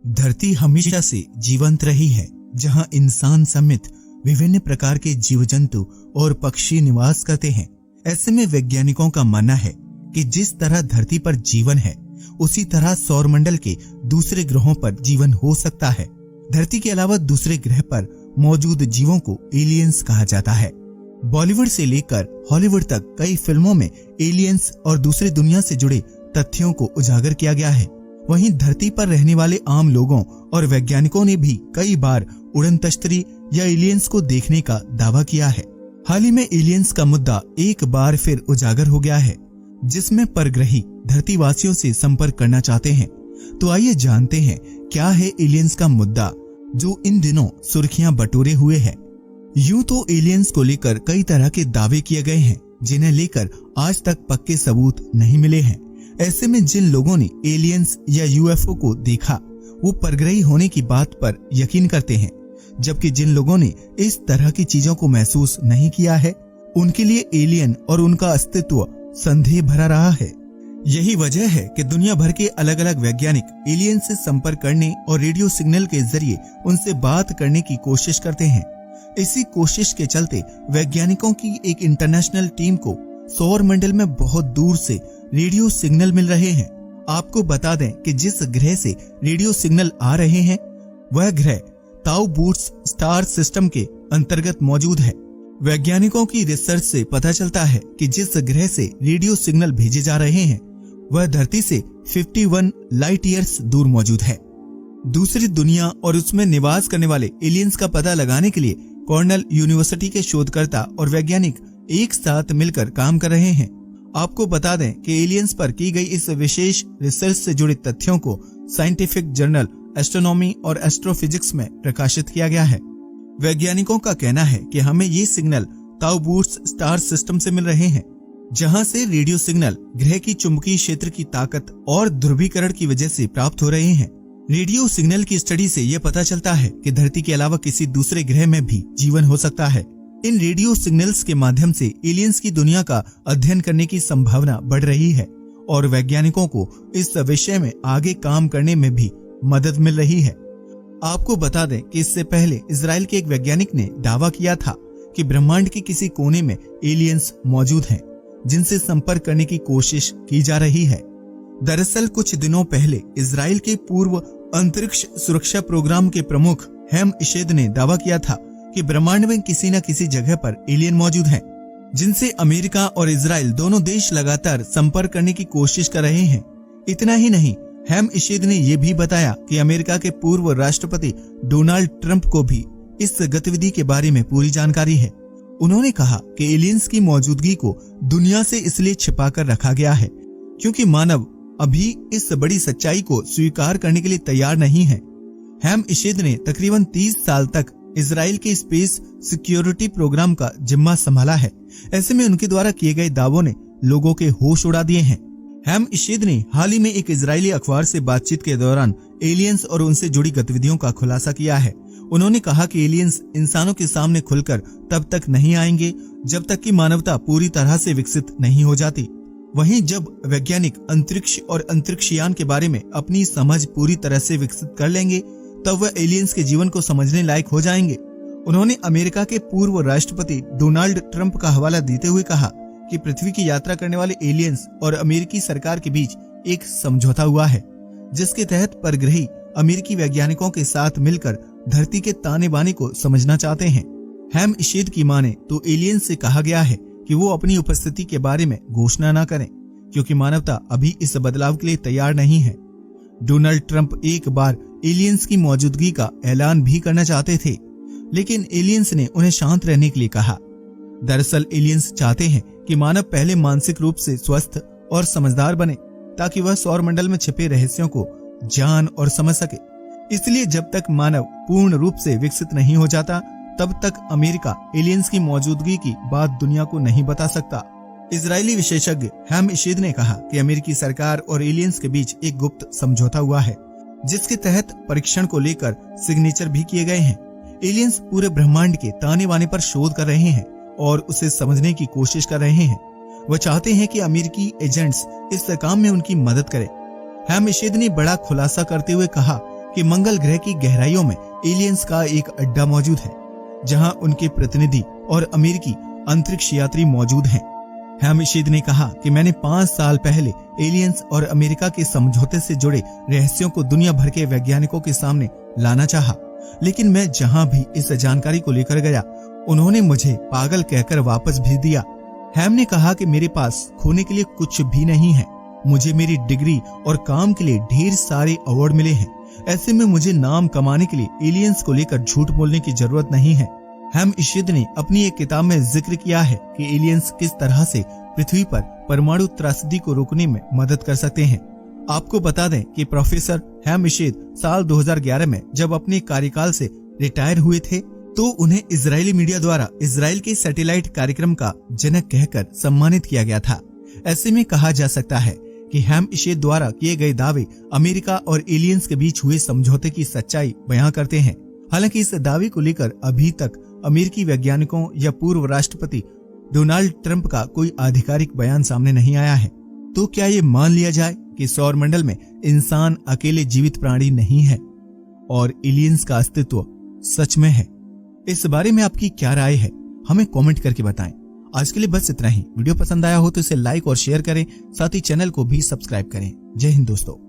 धरती हमेशा से जीवंत रही है, जहां इंसान समेत विभिन्न प्रकार के जीव जंतु और पक्षी निवास करते हैं। ऐसे में वैज्ञानिकों का मानना है कि जिस तरह धरती पर जीवन है, उसी तरह सौरमंडल के दूसरे ग्रहों पर जीवन हो सकता है। धरती के अलावा दूसरे ग्रह पर मौजूद जीवों को एलियंस कहा जाता है। बॉलीवुड से लेकर हॉलीवुड तक कई फिल्मों में एलियंस और दूसरी दुनिया से जुड़े तथ्यों को उजागर किया गया है। वहीं धरती पर रहने वाले आम लोगों और वैज्ञानिकों ने भी कई बार उड़न तश्तरी या एलियंस को देखने का दावा किया है। हाल ही में एलियंस का मुद्दा एक बार फिर उजागर हो गया है, जिसमें परग्रही धरतीवासियों से संपर्क करना चाहते हैं। तो आइए जानते हैं क्या है एलियंस का मुद्दा जो इन दिनों सुर्खियां बटोरे हुए है। यूं तो एलियंस को लेकर कई तरह के दावे किए गए हैं, जिन्हें लेकर आज तक पक्के सबूत नहीं मिले हैं। ऐसे में जिन लोगों ने एलियंस या यूएफओ को देखा, वो परग्रही होने की बात पर यकीन करते हैं, जबकि जिन लोगों ने इस तरह की चीजों को महसूस नहीं किया है, उनके लिए एलियन और उनका अस्तित्व संदेह भरा रहा है। यही वजह है कि दुनिया भर के अलग अलग वैज्ञानिक एलियन से संपर्क करने और रेडियो सिग्नल के जरिए उनसे बात करने की कोशिश करते हैं। इसी कोशिश के चलते वैज्ञानिकों की एक इंटरनेशनल टीम को सौरमंडल में बहुत दूर से रेडियो सिग्नल मिल रहे हैं। आपको बता दें कि जिस ग्रह से रेडियो सिग्नल आ रहे हैं, वह ग्रह ताऊ बूट्स स्टार सिस्टम के अंतर्गत मौजूद है। वैज्ञानिकों की रिसर्च से पता चलता है कि जिस ग्रह से रेडियो सिग्नल भेजे जा रहे हैं, वह धरती से 51 लाइट ईयर्स दूर मौजूद है। दूसरी दुनिया और उसमें निवास करने वाले एलियंस का पता लगाने के लिए कॉर्नेल यूनिवर्सिटी के शोधकर्ता और वैज्ञानिक एक साथ मिलकर काम कर रहे हैं। आपको बता दें कि एलियंस पर की गई इस विशेष रिसर्च से जुड़े तथ्यों को साइंटिफिक जर्नल एस्ट्रोनॉमी और एस्ट्रोफिजिक्स में प्रकाशित किया गया है। वैज्ञानिकों का कहना है कि हमें ये सिग्नल ताऊ बूट्स स्टार सिस्टम से मिल रहे हैं, जहां से रेडियो सिग्नल ग्रह की चुंबकीय क्षेत्र की ताकत और ध्रुवीकरण की वजह से प्राप्त हो रहे हैं। रेडियो सिग्नल की स्टडी से यह पता चलता है कि धरती के अलावा किसी दूसरे ग्रह में भी जीवन हो सकता है। इन रेडियो सिग्नल्स के माध्यम से एलियंस की दुनिया का अध्ययन करने की संभावना बढ़ रही है और वैज्ञानिकों को इस विषय में आगे काम करने में भी मदद मिल रही है। आपको बता दें कि इससे पहले इजराइल के एक वैज्ञानिक ने दावा किया था कि ब्रह्मांड के किसी कोने में एलियंस मौजूद हैं, जिनसे संपर्क करने की कोशिश की जा रही है। दरअसल कुछ दिनों पहले इजराइल के पूर्व अंतरिक्ष सुरक्षा प्रोग्राम के प्रमुख हैम इशेद ने दावा किया था कि ब्रह्मांड में किसी न किसी जगह पर एलियन मौजूद हैं, जिनसे अमेरिका और इजराइल दोनों देश लगातार संपर्क करने की कोशिश कर रहे हैं। इतना ही नहीं, हैम इशेद ने यह भी बताया कि अमेरिका के पूर्व राष्ट्रपति डोनाल्ड ट्रंप को भी इस गतिविधि के बारे में पूरी जानकारी है। उन्होंने कहा कि एलियंस की मौजूदगी को दुनिया से इसलिए छिपा कर रखा गया है क्योंकि मानव अभी इस बड़ी सच्चाई को स्वीकार करने के लिए तैयार नहीं है। हैम इशेद ने तकरीबन 30 साल तक इजराइल के स्पेस सिक्योरिटी प्रोग्राम का जिम्मा संभाला है। ऐसे में उनके द्वारा किए गए दावों ने लोगों के होश उड़ा दिए हैं। हैम इशेद ने हाल ही में एक इजरायली अखबार से बातचीत के दौरान एलियंस और उनसे जुड़ी गतिविधियों का खुलासा किया है। उन्होंने कहा कि एलियंस इंसानों के सामने खुलकर तब तक नहीं आएंगे जब तक कि मानवता पूरी तरह से विकसित नहीं हो जाती। वहीं जब वैज्ञानिक अंतरिक्ष और अंतरिक्षयान के बारे में अपनी समझ पूरी तरह से विकसित कर लेंगे, तब वह एलियंस के जीवन को समझने लायक हो जाएंगे। उन्होंने अमेरिका के पूर्व राष्ट्रपति डोनाल्ड ट्रंप का हवाला देते हुए कहा कि पृथ्वी की यात्रा करने वाले एलियंस और अमेरिकी सरकार के बीच एक समझौता हुआ है, जिसके तहत परग्रही अमेरिकी वैज्ञानिकों के साथ मिलकर धरती के ताने बाने को समझना चाहते हैं। हैम इशेद की माने तो एलियंस से कहा गया है कि वो अपनी उपस्थिति के बारे में घोषणा न करें, क्योंकि मानवता अभी इस बदलाव के लिए तैयार नहीं है। डोनाल्ड ट्रंप एक बार एलियंस की मौजूदगी का ऐलान भी करना चाहते थे, लेकिन एलियंस ने उन्हें शांत रहने के लिए कहा। दरअसल एलियंस चाहते हैं कि मानव पहले मानसिक रूप से स्वस्थ और समझदार बने, ताकि वह सौरमंडल में छिपे रहस्यों को जान और समझ सके। इसलिए जब तक मानव पूर्ण रूप से विकसित नहीं हो जाता, तब तक अमेरिका एलियंस की मौजूदगी की बात दुनिया को नहीं बता सकता। इजरायली विशेषज्ञ हैम इशेद ने कहा कि अमेरिकी सरकार और एलियंस के बीच एक गुप्त समझौता हुआ है, जिसके तहत परीक्षण को लेकर सिग्नेचर भी किए गए हैं। एलियंस पूरे ब्रह्मांड के ताने बाने पर शोध कर रहे हैं और उसे समझने की कोशिश कर रहे हैं। वह चाहते हैं कि अमेरिकी एजेंट्स इस काम में उनकी मदद करें। हैम इशेद ने बड़ा खुलासा करते हुए कहा कि मंगल ग्रह की गहराइयों में एलियंस का एक अड्डा मौजूद है, जहां उनके प्रतिनिधि और अमेरिकी अंतरिक्ष यात्री मौजूद हैं। हैमशीद ने कहा कि मैंने 5 साल पहले एलियंस और अमेरिका के समझौते से जुड़े रहस्यों को दुनिया भर के वैज्ञानिकों के सामने लाना चाहा, लेकिन मैं जहां भी इस जानकारी को लेकर गया, उन्होंने मुझे पागल कहकर वापस भेज दिया। हैम ने कहा कि मेरे पास खोने के लिए कुछ भी नहीं है। मुझे मेरी डिग्री और काम के लिए ढेर सारे अवार्ड मिले हैं। ऐसे में मुझे नाम कमाने के लिए एलियंस को लेकर झूठ बोलने की जरूरत नहीं है। हैमशीद ने अपनी एक किताब में जिक्र किया है कि एलियंस किस तरह से पृथ्वी पर परमाणु त्रासदी को रोकने में मदद कर सकते हैं। आपको बता दें कि प्रोफेसर हैमशीद साल 2011 में जब अपने कार्यकाल से रिटायर हुए थे, तो उन्हें इजरायली मीडिया द्वारा इजराइल के सैटेलाइट कार्यक्रम का जनक कहकर सम्मानित किया गया था। ऐसे में कहा जा सकता है कि हैमशीद द्वारा किए गए दावे अमेरिका और एलियंस के बीच हुए समझौते की सच्चाई बयां करते हैं। हालांकि इस दावे को लेकर अभी तक अमेरिकी वैज्ञानिकों या पूर्व राष्ट्रपति डोनाल्ड ट्रंप का कोई आधिकारिक बयान सामने नहीं आया है। तो क्या ये मान लिया जाए कि सौरमंडल में इंसान अकेले जीवित प्राणी नहीं है और एलियंस का अस्तित्व सच में है? इस बारे में आपकी क्या राय है, हमें कमेंट करके बताएं। आज के लिए बस इतना ही। वीडियो पसंद आया हो तो इसे लाइक और शेयर करें, साथ ही चैनल को भी सब्सक्राइब करें। जय हिंद दोस्तों।